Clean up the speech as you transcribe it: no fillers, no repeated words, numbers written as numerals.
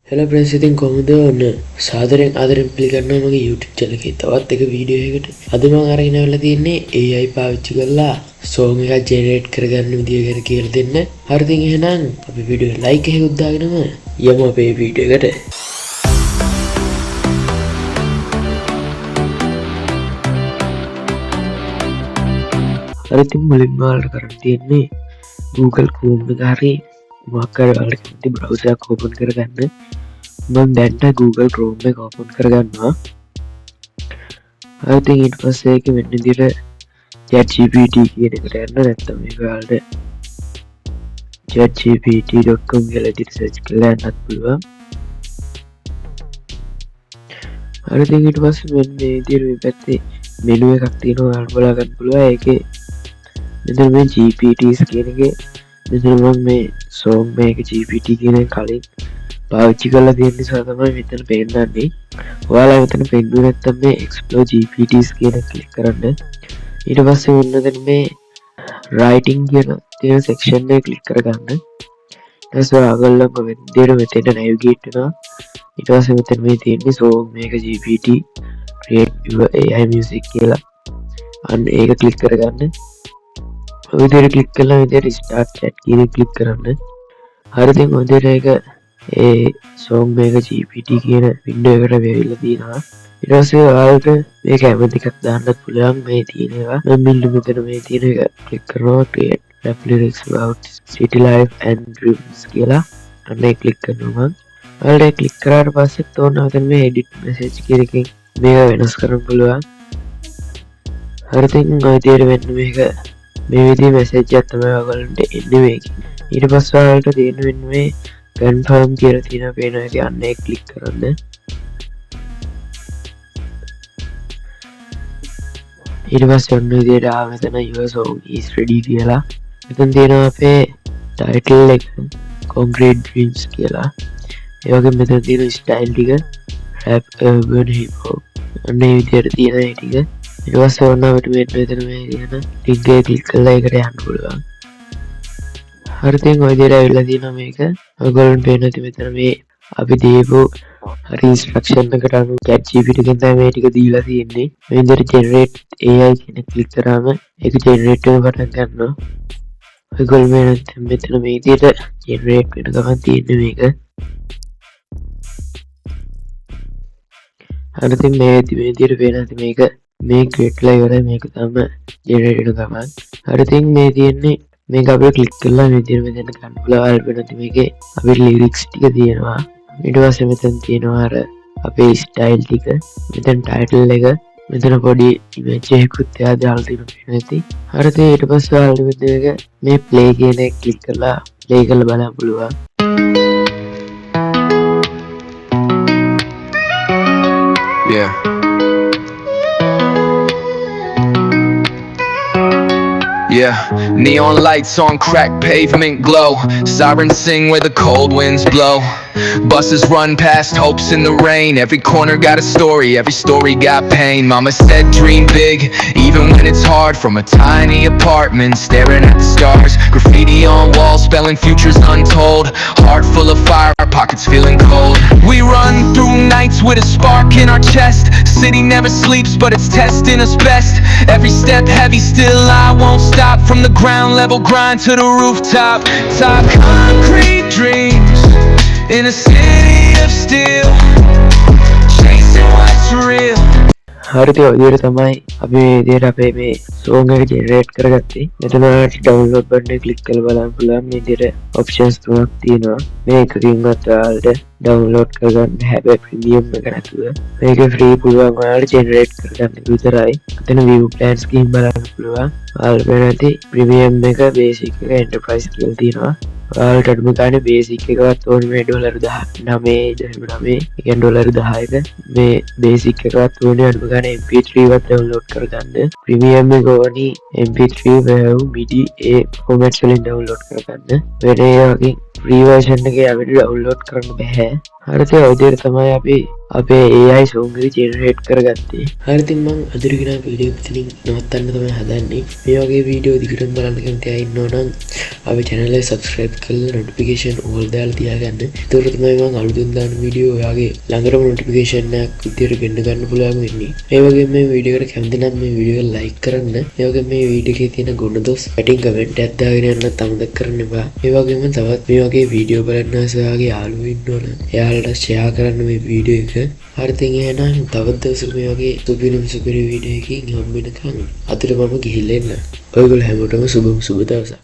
හෙල friends ඉතින් කොහොමද ඔන්න සාදරයෙන් ආදරෙන් පිළිගන්නවා මගේ YouTube channel එකේ තවත් එක වීඩියෝ එකකට. අද මම අරගෙන ආවලා තියෙන්නේ AI පාවිච්චි කරලා song එකක් generate කරගන්න විදිය ගැන කියලා දෙන්න. හරි ඉතින් එහෙනම් අපි වීඩියෝ එක like එකකුත් දාගෙනම යමු අපේ වීඩියෝ එකට. හරි ඉතින් මුලින්ම ඔයාලට කරන්න තියෙන්නේ Google Chrome එක හරි මොකක් හරි ඔයාලට කැමති browser එකක් open කරගන්න. මම දැන්ට Google Chrome එක open කරගන්නවා. හරි ඉතින් ඊට පස්සේ ඒක වෙන විදිහට ChatGPT කියන එකට යන්න නැත්නම් මේක ඔයාලට chatgpt.com කියලා search කරලා යන්නත් පුළුවන්. හරි ඉතින් ඊට පස්සේ මෙන්න මේ විදිහට මේ පැත්තේ menu එකක් තියෙනවා ඔයාලට බලා ගන්න පුළුවන්. ඒකේ මෙතන මේ GPTs කියන එකේ මෙතන මම මේ song මේක GPT කියන කලින් පාවිච්චි කරලා තියෙන නිසා තමයි මෙතන පෙන්නන්නේ. ඔයාලා මෙතන පෙන්නුවේ නැත්නම් මේ explore GPTs කියන ක්ලික් කරන්න. ඊට පස්සේ මෙන්න මේ writing කියන තියෙන section එක ක්ලික් කරගන්න. ඊට පස්සේ ඔයාලම මෙතන navigate වෙනවා. ඊට පස්සේ මෙතන මේ තියෙන්නේ song මේක GPT create your AI music කියලා. අන්න ඒක ක්ලික් කරගන්න. ඔය විදිහට ක්ලික් කළා විදිහට start chat කියන එක ක්ලික් කරන්න. හරි ඉතින් ඔය විදිහට ඒක ඒ song මේක GPT කියන window එකට වෙවිලා තියෙනවා. ඊට පස්සේ ඔයාලට මේ කැමති එකක් දාන්නත් පුළුවන්. මේ තියෙන ඒවා මම මෙතන මේ තියෙන එක ක්ලික් කරනවා create rap lyrics about city life and dreams කියලා. අන්න ඒක ක්ලික් කරනවා මම. ඔයාලට ක්ලික් කරාට පස්සේ තෝරනවා මෙතන මේ edit message කියන එකෙන් මේක වෙනස් කරන්න පුළුවන්. හරි ඉතින් ඔය විදිහට වෙන්න මේක මේ විදිහේ message එකක් තමයි ඔයගොල්ලන්ට එන්නේ මේකෙන්. ඊට පස්සේ ඔයාලට තියෙන වෙන මේ confirm කියලා තියෙන පේන එක යන්න ඒක ක්ලික් කරන්න. ඊට පස්සේ ඔන්න විදිහට ආව මෙතන your song is ready කියලා. මෙතන තියෙනවා අපේ title එක concrete dreams කියලා. ඒ වගේම මෙතන තියෙන style ටික rap urban hip hop. අන්න ඒ විදිහට තියෙන ඒ ටික. ඊට පස්සේ ඔන්න අපිට මෙතන මේ තියෙන link එක ක්ලික් කරලා ඒකට යන්න පුළුවන්. හරි ඉතින් ඔය විදිහට ඇවිල්ලා තියෙනවා මේක. ඔයගොල්ලන්ට පේන ඇති මෙතන මේ අපි දීපු හරි ඉන්ස්ට්‍රක්ෂන් එකට අනුව ChatGPT එකෙන් තමයි මේ ටික දීලා තියෙන්නේ. මේ විදිහට generate AI කියන ක්ලික් කරාම ඒක generate වෙන පටන් ගන්නවා. ඔයගොල්ලෝ මෙතන මේ විදිහට generate වෙන ගමන් තියෙන්නේ මේක. හරි ඉතින් මේ විදිහට පේන ඇති මේක මේ create ලා ඉවරයි. මේක තමයි generate වෙන ගමන්. හරි ඉතින් මේ තියෙන්නේ මේක අපිට ක්ලික් කරලා මේ විදිහට මෙතන ගන්න පුළුවන්. වෙනත් මේකේ අපේ lyrics ටික තියෙනවා. ඊට පස්සේ මෙතන තියෙනවා අර අපේ style ටික. මෙතන title එක මෙතන පොඩි image එකකුත් එයා දාලා තියෙනවා නැති. හරි ඉතින් ඊට පස්සේ ඔයාලට මේක මේ play කියන එක ක්ලික් කරලා play කරලා බලන්න පුළුවන්. Yeah. Yeah, neon lights on crack pavement glow. Sirens sing where the cold winds blow. Buses run past, hopes in the rain. Every corner got a story, every story got pain. Mama said dream big, even when it's hard. From a tiny apartment, staring at the stars. Graffiti on walls, spelling futures untold. Heart full of fire, our pockets feeling cold. We run through nights with a spark in our chest. City never sleeps, but it's testing us best. Every step heavy, still I won't stop. From the ground level grind to the rooftop. Top concrete dreams in a city of steel, chasing what's real. හරි ඉතින් ඔය විදිහට තමයි අපි මේ විදිහට අපේ මේ song එක generate කරගත්තේ. මෙතන ඔයාලට download button එක click කරලා බලන්න පුළුවන්. මේ විදිහට options තුනක් තියෙනවා. මේ එකකින්වත් ඔයාලට download කරගන්න හැබැයි premium එක නැතුව. මේක free පුළුවන් ඔයාලට generate කරගන්න විතරයි. මෙතන view plans ගිහින් බලන්න පුළුවන්. ඔයාලට වෙනදී premium එක basic එක enterprise කියලා තියෙනවා. ඔයාලට අඩුම ගානේ බේසික් එකවත් ඕනේ මේ $9.9 කියන්නේ $10ක මේ බේසික් එකවත් ඕනේ අඩුම ගානේ MP3 වත් ඩවුන්ලෝඩ් කරගන්න. ප්‍රීමියම් එක ඕනේ MP3 වේව් MIDI ඒ ෆෝමැට්ස් වලින් ඩවුන්ලෝඩ් කරගන්න. වෙන ඒ වගේ ෆ්‍රී version එකේ අපිට ඩවුන්ලෝඩ් කරන්න බෑ. හරි ඒ විදිහට තමයි අපි අපේ AI song එක ජෙනරේට් කරගත්තේ. හරි ඉතින් මම අද ගෙන වීඩියෝ මෙතනින් නවත්තන්න තමයි හදන්නේ. මේ වගේ වීඩියෝ දිගටම බලන්න කැමති අය ඉන්නවා නම් අපේ channel එක subscribe කරලා notification all දාලා තියාගන්න. ඒතකොට තමයි මම අලුතෙන් දාන වීඩියෝ ඔයාගේ ළඟටම notification එකක් විදියට ගෙන්න ගන්න පුළුවන් වෙන්නේ. මේ වගේ මේ වීඩියෝ එකට කැමති නම් මේ වීඩියෝ එක like කරන්න. මේ වගේ මේ වීඩියෝ එකේ තියෙන ගුණ දොස් පැටින් කමෙන්ට් එකක් දාගෙන යන්න අමතක කරන්න එපා. මේ වගේම තවත් මේ වගේ වීඩියෝ බලන්න ආසාවගේ යාළුවෝ ඉන්නවනම් එයාලට share කරන්න මේ වීඩියෝ එක. හරි ඉතින් එහෙනම් තවත් දවසක මේ වගේ සුපිරි වීඩියෝ එකකින් හම්බ වෙනකන් අතට මම ගිහිල්ලා එන්න. ඔයගොල්ලෝ හැමෝටම සුබ දවසක්.